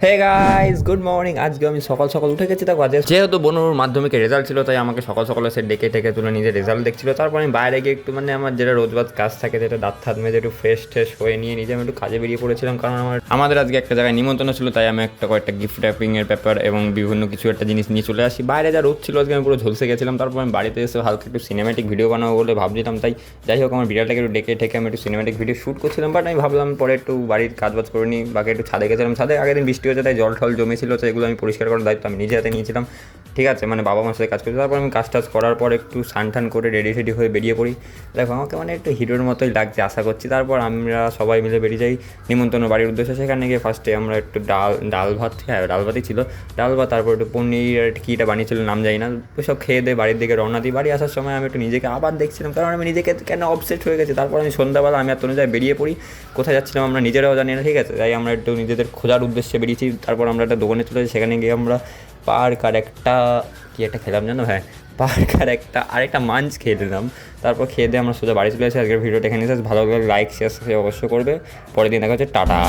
Hey guys, good morning. আজকে আমি সকাল সকাল উঠে গেছি। দেখো আজকে যেহেতু বনুর মাধ্যমিকের রেজাল্ট ছিল, তাই আমাকে সকাল সকাল সে ডেকে টেকে তুলে নিজের রেজাল্ট দেখছিল। তারপর আমি বাইরে গিয়ে একটু আমার যেটা রোজবাদ কাজ থাকে, যেটা দাঁত থাত মেজে একটু ফ্রেশ ট্রেশ হয়ে নিয়ে নিজে আমি একটু কাজে বেরিয়ে পড়েছিলাম। কারণ আমাদের আজকে একটা জায়গায় নিমন্ত্রণ ছিল, তাই আমি কয়েকটা গিফট র্যাপিংয়ের ব্যাপার এবং বিভিন্ন কিছু একটা জিনিস নিয়ে চলে আসি। বাইরে যা রোদ ছিল আজকে আমি পুরো ঝলসে গেছিলাম। তারপর আমি বাড়িতে এসে হালকা একটু সিনেম্যাটিক ভিডিও বানাবো বলে ভাবছিলাম। তাই যাই হোক, আমার বিড়ালটাকে একটু ডেকে ঠেকে আমি একটু সিনেম্যাটিক ভিডিও শ্যুট করছিলাম। বাট আমি ভাবলাম পরে একটু বাড়ির কাজবাজ করে নিই। বাকি একটু ছাদে গেছিলাম। ছাদে আগের দিন বৃষ্টি হয়েছে, তাই জল ঠল জমেছিল, তো এগুলো আমি পরিষ্কার করার দায়িত্ব আমি নিজে হাতে নিয়েছিলাম। ঠিক আছে, বাবা মার সাথে কাজ করছি। তারপর আমি কাজ টাজ করার পর একটু স্নান টান করে রেডি সেডি হয়ে বেরিয়ে পড়ি। দেখো আমাকে একটু হিরোর মতোই লাগছে আশা করছি। তারপর আমরা সবাই মিলে বেরিয়ে যাই নিমন্ত্রণ বাড়ির উদ্দেশ্যে। সেখানে গিয়ে ফার্স্টে আমরা একটু ডাল ভাত, হ্যাঁ ডাল ভাতই ছিল, ডাল ভাত, তারপর একটু পনির আর কীটা বানিয়েছিল নাম জানি না, ওইসব খেয়ে দিয়ে বাড়ির দিকে রওনা দিই। বাড়ি আসার সময় আমি একটু নিজেকে আবার দেখছিলাম, কারণ আমি নিজেকে কেন অবসেট হয়ে গেছি। তারপর আমি সন্ধ্যাবেলা আমি আর তনুজায় বেরিয়ে পড়ি। কোথায় যাচ্ছিলাম আমরা নিজেরাও জানি না, ঠিক আছে। তাই আমরা একটু নিজেদের খোঁজার উদ্দেশ্যে বেরিয়েছি। তারপর আমরা একটা দোকানে চলে যাই। সেখানে গিয়ে আমরা পার্ক আর একটা কী একটা খেলাম জানো, হ্যাঁ পার্ক আর আরেকটা মাঞ্চ খেয়ে নিলাম। তারপর খেয়ে দিয়ে আমরা সোজা বাড়ি চলে আসি। আজকের ভিডিওটা এখানে ভালো লাগলে লাইক শেয়ার অবশ্যই করবে। পরের দিন দেখা হচ্ছে, টাটা।